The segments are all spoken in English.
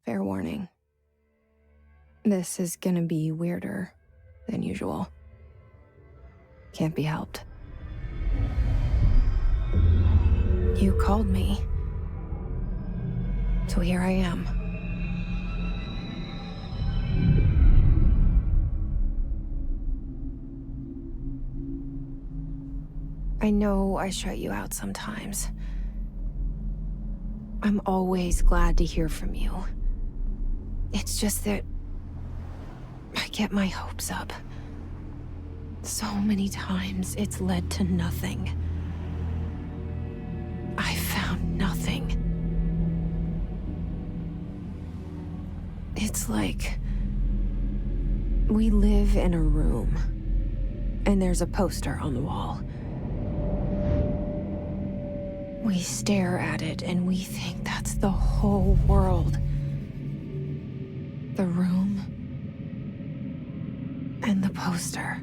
Fair warning. This is gonna be weirder than usual. Can't be helped. You called me. So here I am. I know I shut you out sometimes. I'm always glad to hear from you. It's just that I get my hopes up. So many times it's led to nothing. I found nothing. It's like we live in a room, and there's a poster on the wall. We stare at it and we think that's the whole world. The room and the poster.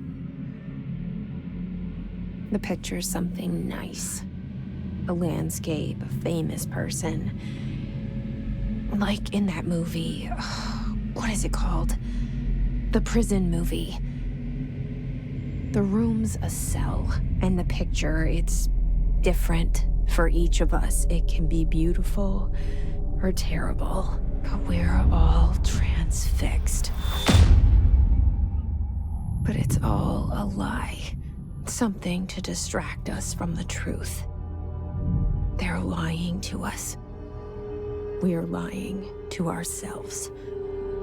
The picture's something nice. A landscape, a famous person. Like in that movie, what is it called? The prison movie. The room's a cell, and the picture, it's different for each of us. It can be beautiful or terrible, but we're all transfixed. But it's all a lie. Something to distract us from the truth. They're lying to us. We're lying to ourselves.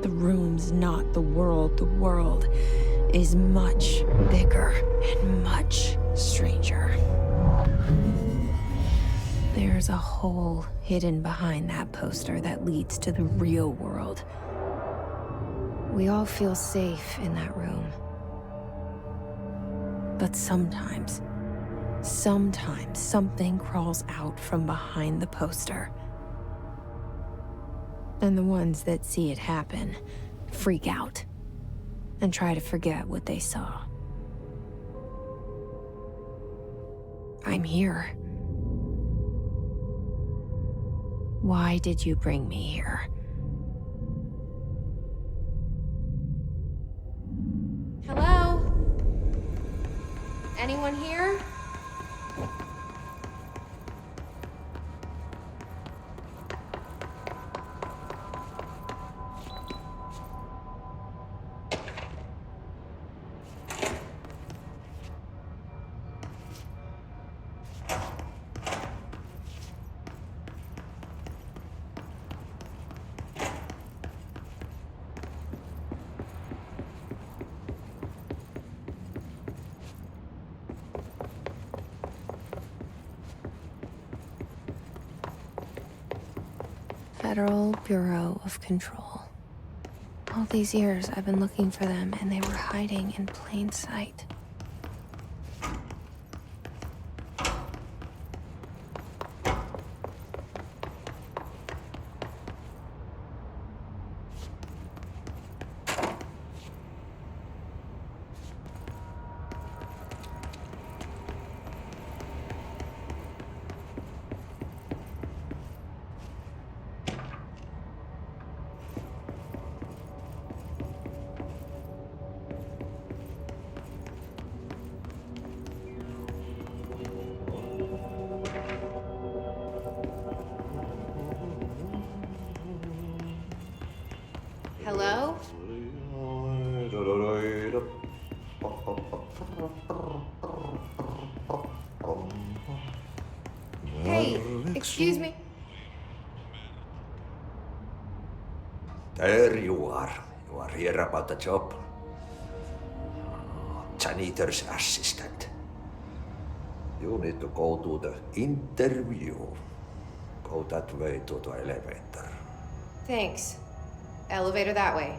The room's not the world. The world is much bigger and much stranger. There's a hole hidden behind that poster that leads to the real world. We all feel safe in that room. But sometimes something crawls out from behind the poster. And the ones that see it happen freak out and try to forget what they saw. I'm here. Why did you bring me here? Hello? Anyone here? Federal Bureau of Control. All these years I've been looking for them, and they were hiding in plain sight. Hello? Hey, excuse me. There you are. You are here about the job. Janitor's assistant. You need to go to the interview. Go that way to the elevator. Thanks. Elevator that way.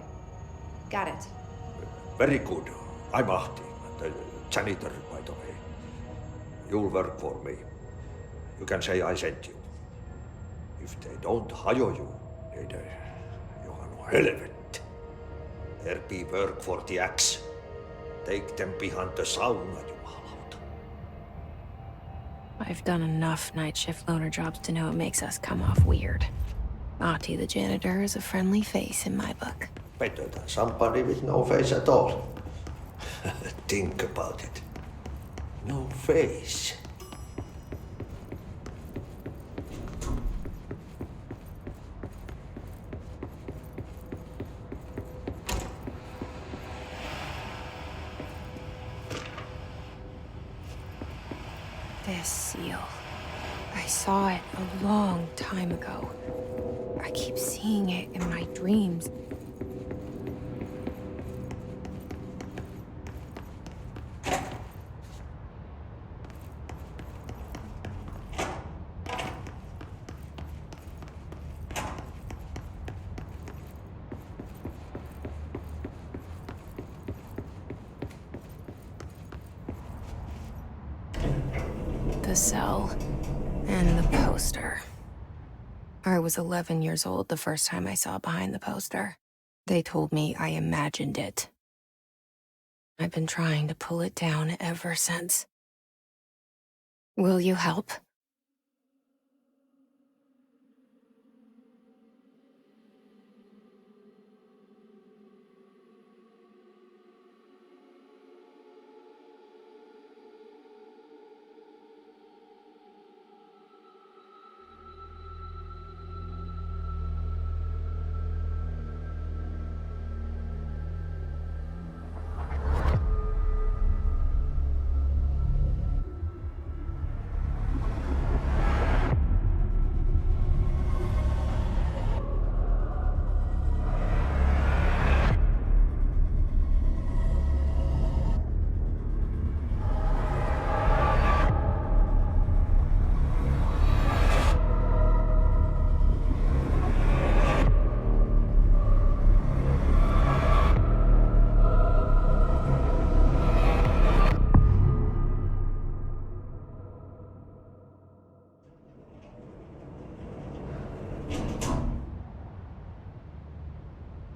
Got it. Very good. I'm Ahti, the janitor, by the way. You'll work for me. You can say I sent you. If they don't hire you, then you are no helvet. There be work for the axe. Take them behind the sauna, jumalauta. I've done enough night shift loner jobs to know it makes us come off weird. Ahti the janitor is a friendly face in my book. Better than somebody with no face at all. Think about it. No face. This seal. I saw it a long time ago. I keep seeing it in my dreams. The cell and the poster. I was 11 years old the first time I saw behind the poster. They told me I imagined it. I've been trying to pull it down ever since. Will you help?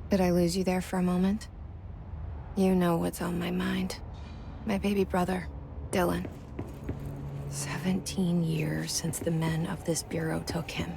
Did I lose you there for a moment? You know what's on my mind. My baby brother, Dylan. 17 years since the men of this bureau took him.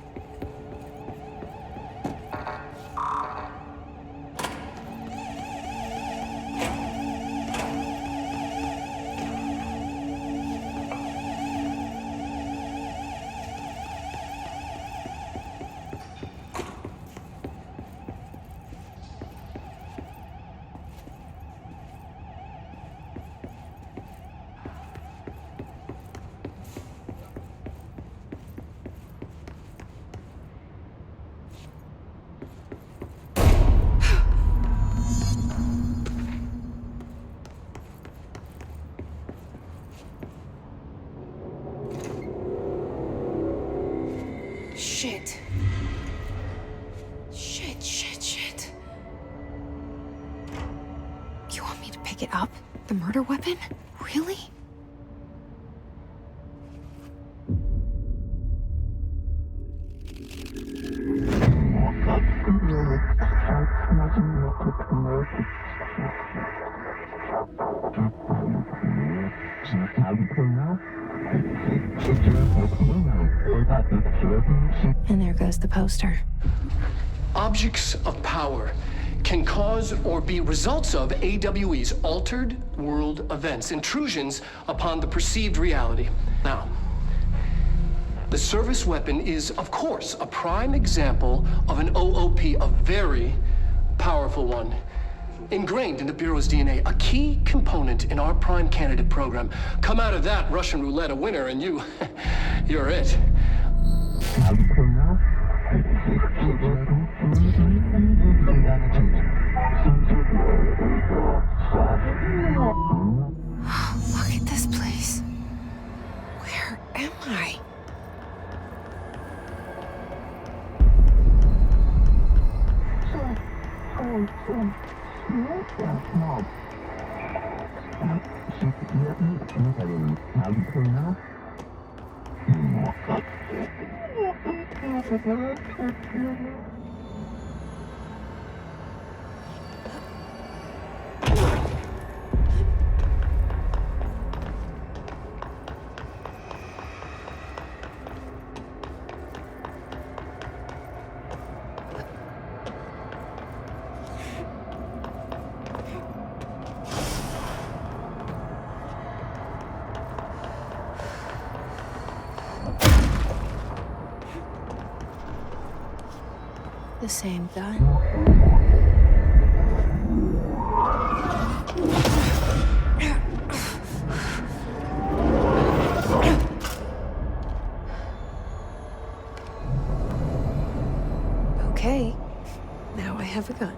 Shit. Shit. You want me to pick it up? The murder weapon? Really? And there goes the poster. Objects of power can cause or be results of AWE's altered world events, intrusions upon the perceived reality. Now, the service weapon is, of course, a prime example of an OOP, a very powerful one. Ingrained in the Bureau's DNA, a key component in our prime candidate program. Come out of that Russian roulette a winner and you're it. Look at this place. Where am I? The same gun. Okay, now I have a gun.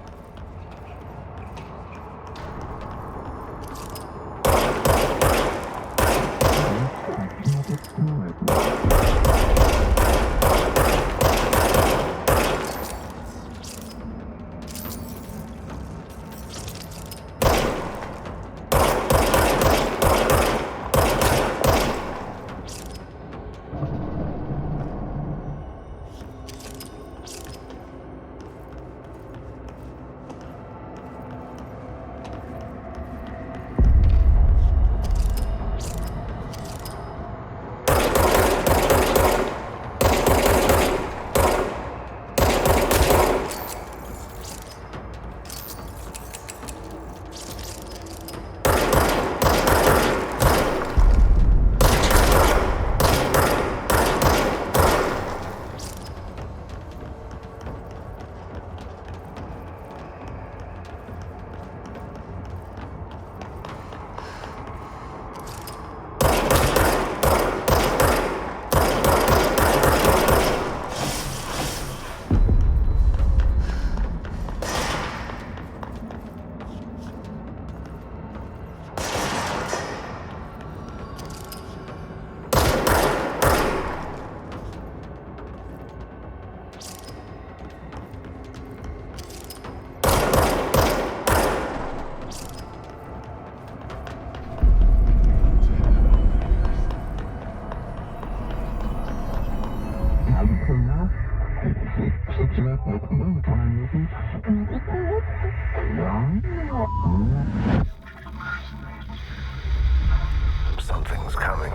Something's coming.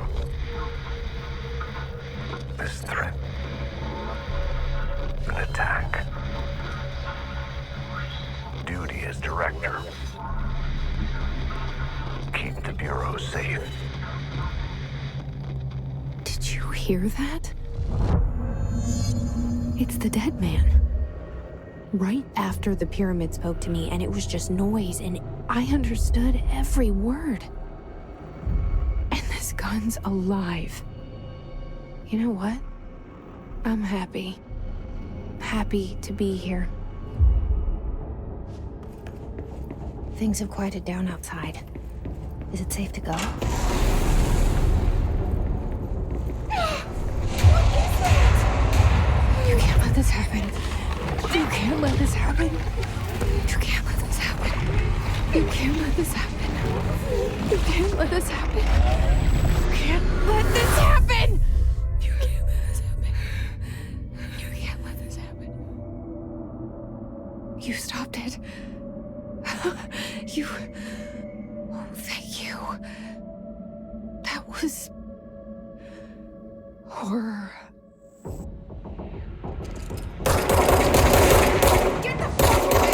This threat. An attack. Duty as director. Keep the Bureau safe. Did you hear that? It's the dead man. Right after the pyramid spoke to me, and it was just noise, and I understood every word. And this gun's alive. You know what? I'm happy. Happy to be here. Things have quieted down outside. Is it safe to go? You can't let this happen. You can't let this happen. You can't let this happen. You can't let this happen. You can't let this happen. You can't let this happen. You can't let this happen. You can't let this happen. You stopped it. You... Oh, thank you. That was... horror. Get the fuck away!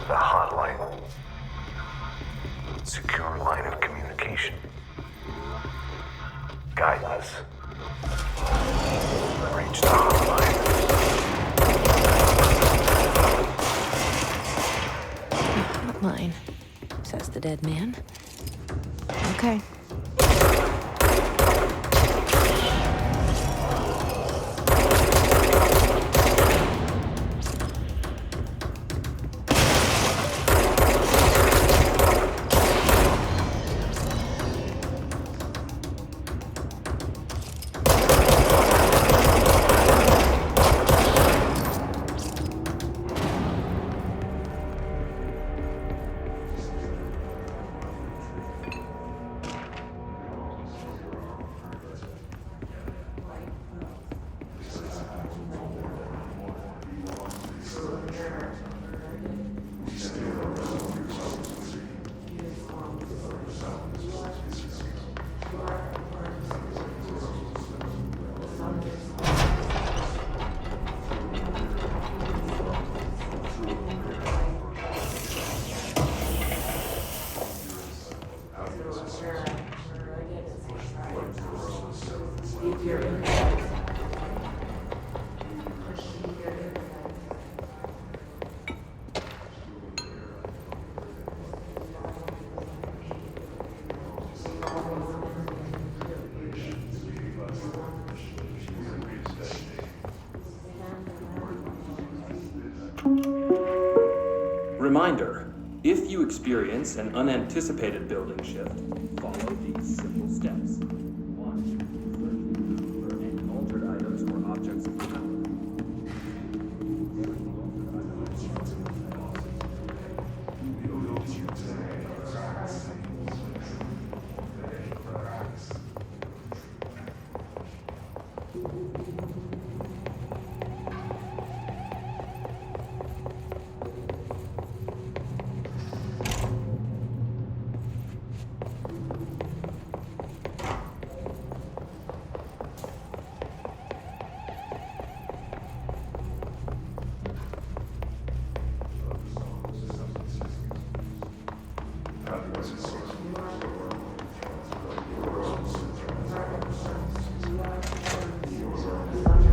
The hotline. Secure line of communication. Guidance. Reach the hotline. Hotline, says the dead man. Okay. Reminder, if you experience an unanticipated building shift, follow these simple steps. 1. Search for any altered items or objects of power.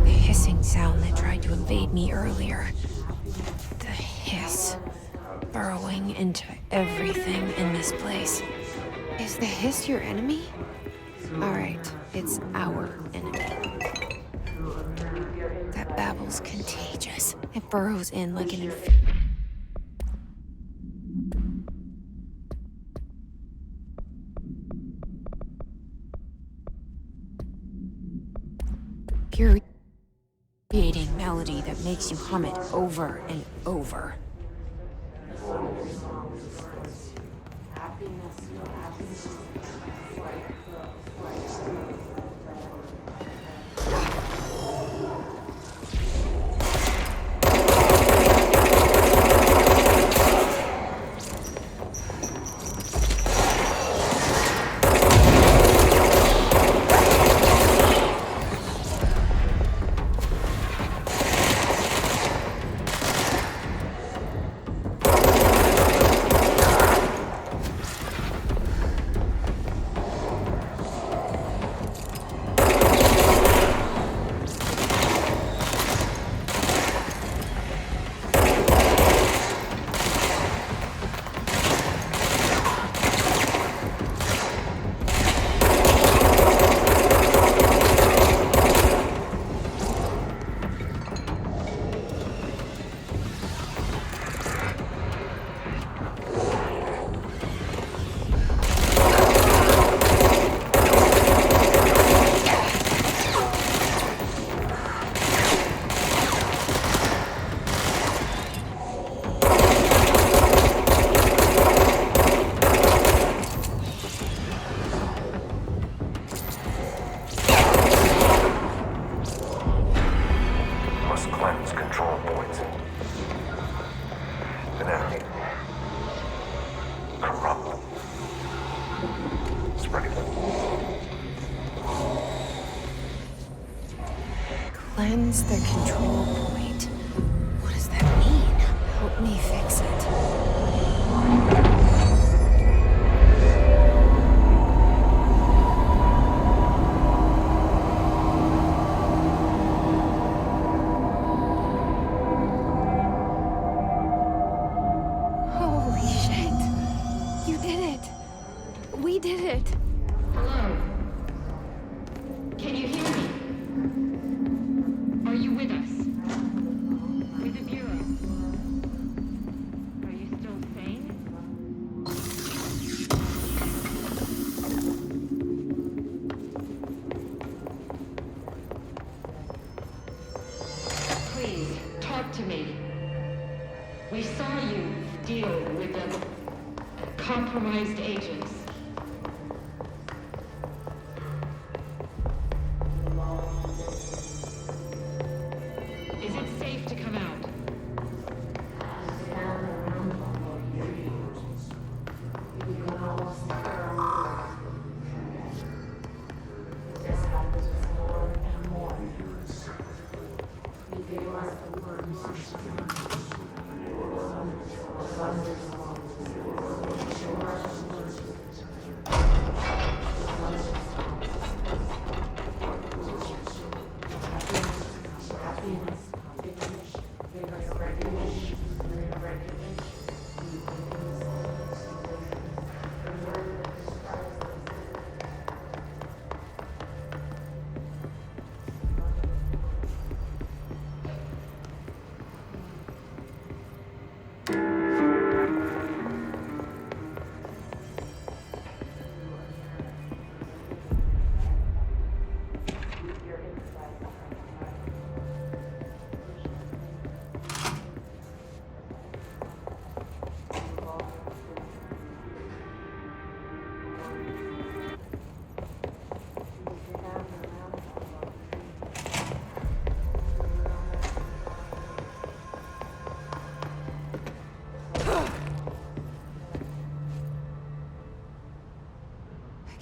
The hissing sound that tried to invade me earlier. The hiss. Burrowing into everything in this place. Is the hiss your enemy? Alright, it's our enemy. That babble's contagious. It burrows in like an infuriating melody that makes you hum it over and over. Cleanse the control point. What does that mean? Help me fix it. Holy shit. You did it. We did it. Hello? Can you hear me? Are you with us? With the Bureau? Are you still sane? Please, talk to me. We saw you deal with the compromised agents.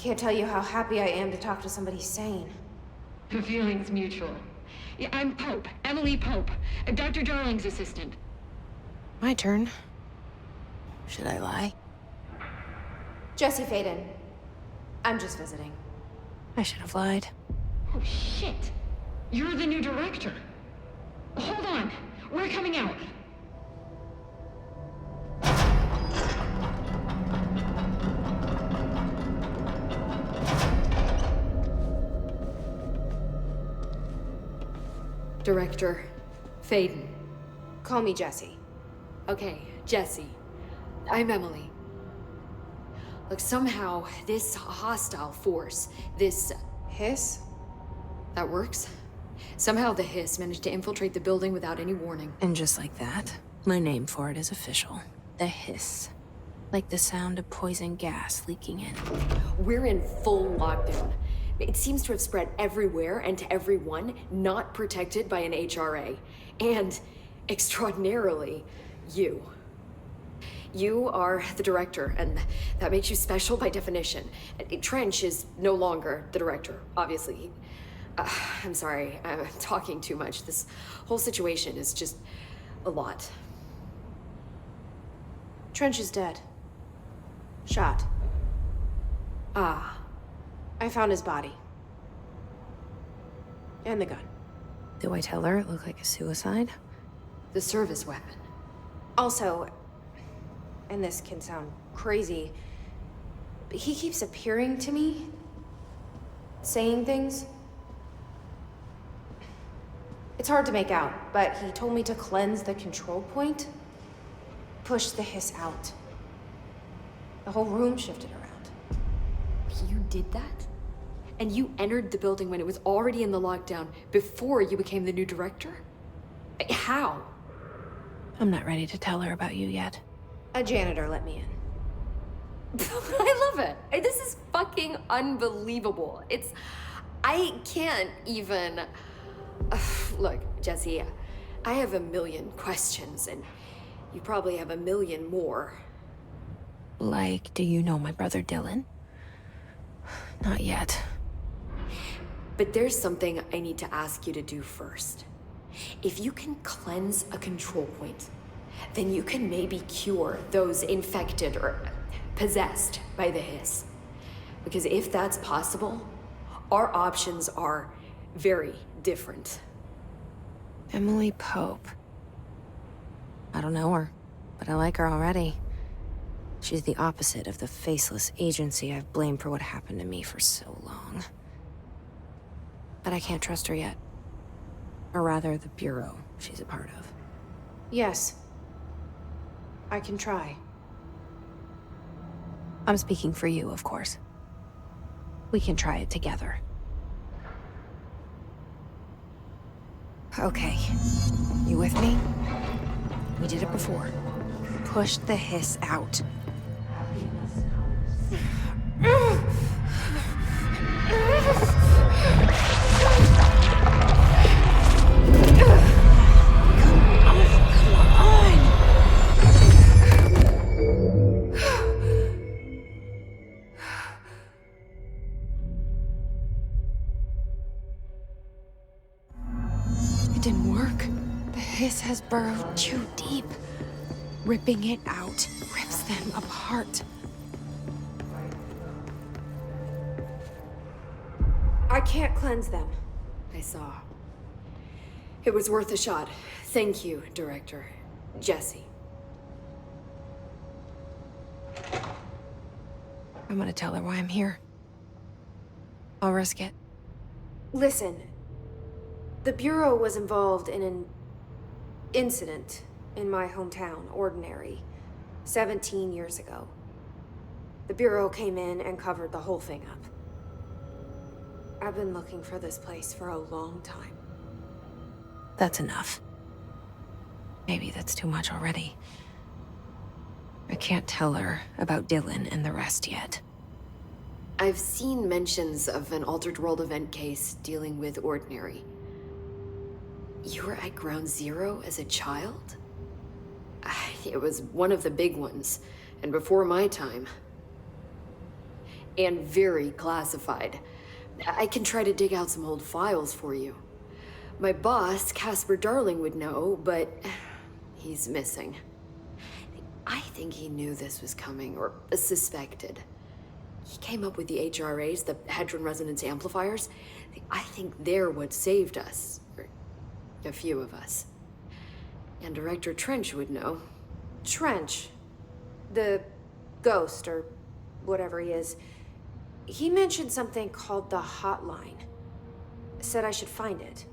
Can't tell you how happy I am to talk to somebody sane. The feeling's mutual. Yeah, I'm Pope, Emily Pope, Dr. Darling's assistant. My turn. Should I lie? Jesse Faden. I'm just visiting. I should have lied. Oh, shit. You're the new director. Hold on. We're coming out. Director Faden. Call me Jesse. Okay, Jesse. I'm Emily. Look, somehow this hostile force, this... Hiss? That works? Somehow the hiss managed to infiltrate the building without any warning. And just like that, my name for it is official. The hiss. Like the sound of poison gas leaking in. We're in full lockdown. It seems to have spread everywhere and to everyone not protected by an HRA. And, extraordinarily, you. You are the director, and that makes you special by definition. Trench is no longer the director, obviously. I'm sorry, I'm talking too much. This whole situation is just a lot. Trench is dead. Shot. Ah. I found his body. And the gun. Do I tell her it looked like a suicide? The service weapon. Also, and this can sound crazy, but he keeps appearing to me, saying things. It's hard to make out, but he told me to cleanse the control point, push the hiss out. The whole room shifted around. You did that? And you entered the building when it was already in the lockdown before you became the new director? How? I'm not ready to tell her about you yet. A janitor let me in. I love it. This is fucking unbelievable. I can't even... Look, Jesse, I have a million questions, and you probably have a million more. Like, do you know my brother Dylan? Not yet. But there's something I need to ask you to do first. If you can cleanse a control point, then you can maybe cure those infected or possessed by the hiss. Because if that's possible, our options are very different. Emily Pope. I don't know her, but I like her already. She's the opposite of the faceless agency I've blamed for what happened to me for so long. But I can't trust her yet. Or rather, the Bureau she's a part of. Yes. I can try. I'm speaking for you, of course. We can try it together. Okay. You with me? We did it before. Push the hiss out. It didn't work. The hiss has burrowed too deep. Ripping it out rips them apart. I can't cleanse them. I saw. It was worth a shot. Thank you, Director. Jesse. I'm gonna tell her why I'm here. I'll risk it. Listen. The Bureau was involved in an incident in my hometown, Ordinary, 17 years ago. The Bureau came in and covered the whole thing up. I've been looking for this place for a long time. That's enough. Maybe that's too much already. I can't tell her about Dylan and the rest yet. I've seen mentions of an Altered World event case dealing with Ordinary. You were at Ground Zero as a child? It was one of the big ones, and before my time. And very classified. I can try to dig out some old files for you. My boss, Casper Darling, would know, but he's missing. I think he knew this was coming, or suspected. He came up with the HRAs, the Hadron Resonance Amplifiers. I think they're what saved us. Or a few of us. And Director Trench would know. Trench. The ghost, or whatever he is. He mentioned something called the hotline. Said I should find it.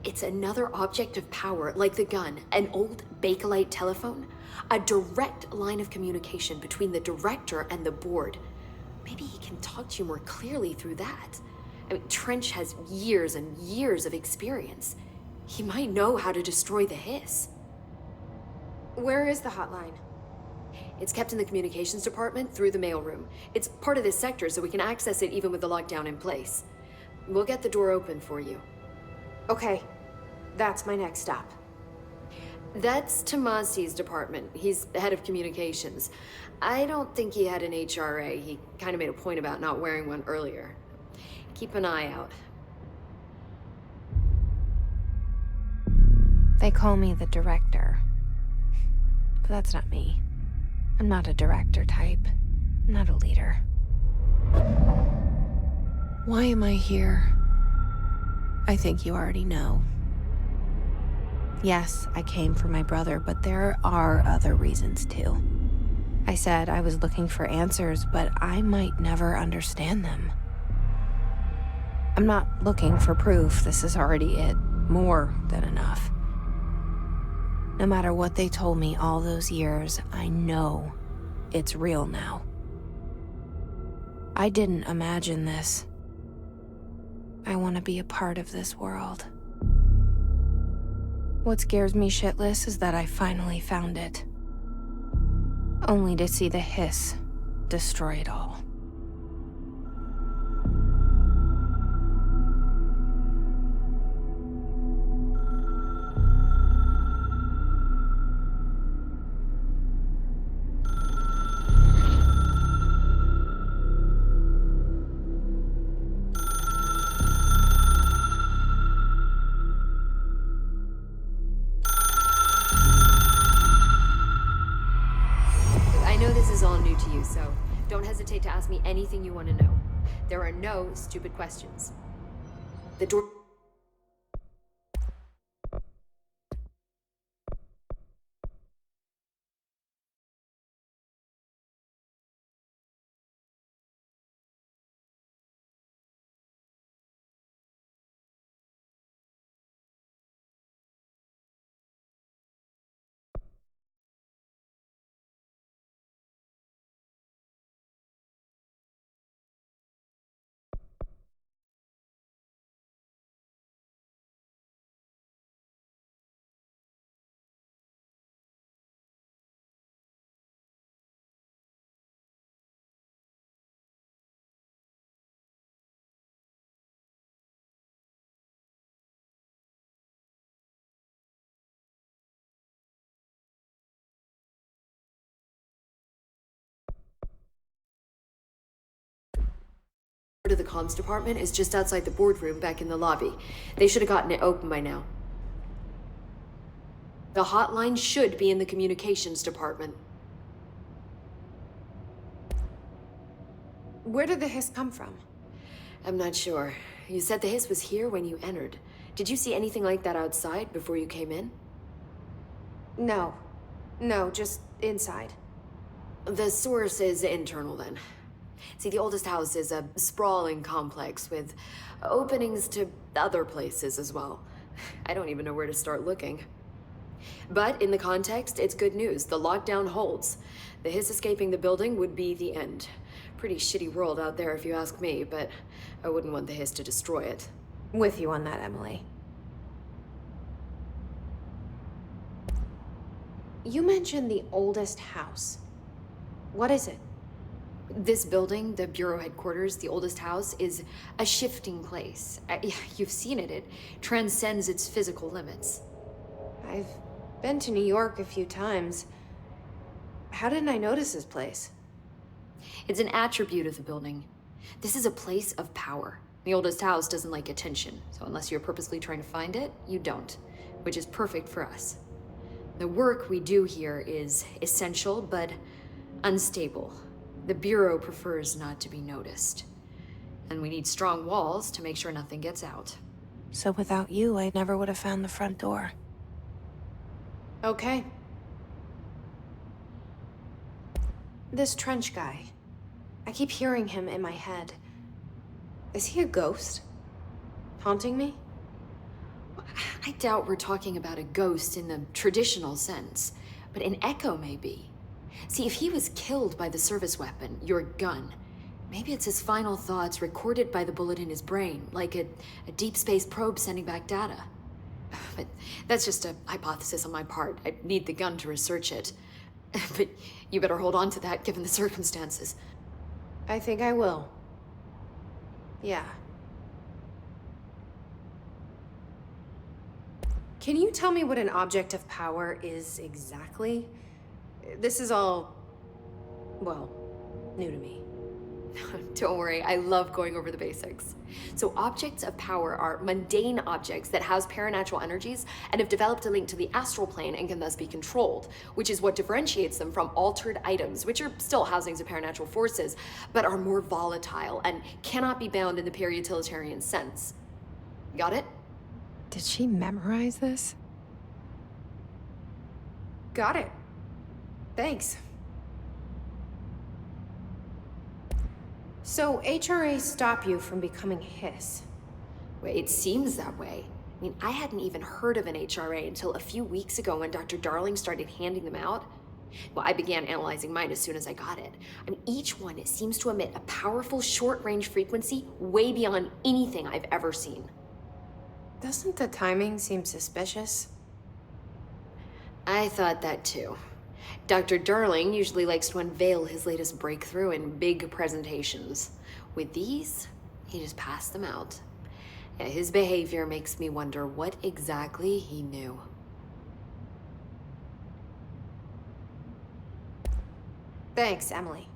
It's another object of power, like the gun, an old Bakelite telephone. A direct line of communication between the director and the board. Maybe he can talk to you more clearly through that. I mean, Trench has years and years of experience. He might know how to destroy the hiss. Where is the hotline? It's kept in the communications department through the mailroom. It's part of this sector, so we can access it even with the lockdown in place. We'll get the door open for you. Okay, that's my next stop. That's Tomasi's department. He's head of communications. I don't think he had an HRA. He kind of made a point about not wearing one earlier. Keep an eye out. They call me the director. But that's not me. I'm not a director type. I'm not a leader. Why am I here? I think you already know. Yes, I came for my brother, but there are other reasons too. I said I was looking for answers, but I might never understand them. I'm not looking for proof. This is already it. More than enough. No matter what they told me all those years, I know it's real now. I didn't imagine this. I want to be a part of this world. What scares me shitless is that I finally found it. Only to see the hiss destroy it all. So don't hesitate to ask me anything you want to know. There are no stupid questions. The door... to the comms department is just outside the boardroom back in the lobby. They should have gotten it open by now. The hotline should be in the communications department. Where did the hiss come from? I'm not sure. You said the hiss was here when you entered. Did you see anything like that outside before you came in? No. No, just inside. The source is internal then. See, the oldest house is a sprawling complex with openings to other places as well. I don't even know where to start looking. But in the context, it's good news. The lockdown holds. The hiss escaping the building would be the end. Pretty shitty world out there if you ask me, but I wouldn't want the hiss to destroy it. With you on that, Emily. You mentioned the oldest house. What is it? This building, the Bureau headquarters, the oldest house, is a shifting place. You've seen it. It transcends its physical limits. I've been to New York a few times. How didn't I notice this place? It's an attribute of the building. This is a place of power. The oldest house doesn't like attention, so unless you're purposely trying to find it, you don't, which is perfect for us. The work we do here is essential, but unstable. The Bureau prefers not to be noticed. And we need strong walls to make sure nothing gets out. So without you, I never would have found the front door. Okay. This Trench guy. I keep hearing him in my head. Is he a ghost? Haunting me? I doubt we're talking about a ghost in the traditional sense, but an echo maybe. See, if he was killed by the service weapon, your gun, maybe it's his final thoughts recorded by the bullet in his brain, like a deep space probe sending back data. But that's just a hypothesis on my part. I'd need the gun to research it. But you better hold on to that given the circumstances. I think I will. Yeah. Can you tell me what an object of power is exactly? This is all, well, new to me. Don't worry, I love going over the basics. So objects of power are mundane objects that house paranatural energies and have developed a link to the astral plane and can thus be controlled, which is what differentiates them from altered items, which are still housings of paranatural forces, but are more volatile and cannot be bound in the peri-utilitarian sense. Got it? Did she memorize this? Got it. Thanks. So, HRAs stop you from becoming Hiss? Well, it seems that way. I mean, I hadn't even heard of an HRA until a few weeks ago when Dr. Darling started handing them out. Well, I began analyzing mine as soon as I got it. I mean, each one, it seems to emit a powerful short-range frequency way beyond anything I've ever seen. Doesn't the timing seem suspicious? I thought that too. Dr. Darling usually likes to unveil his latest breakthrough in big presentations. With these, he just passed them out. Yeah, his behavior makes me wonder what exactly he knew. Thanks, Emily.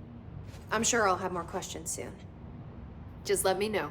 I'm sure I'll have more questions soon. Just let me know.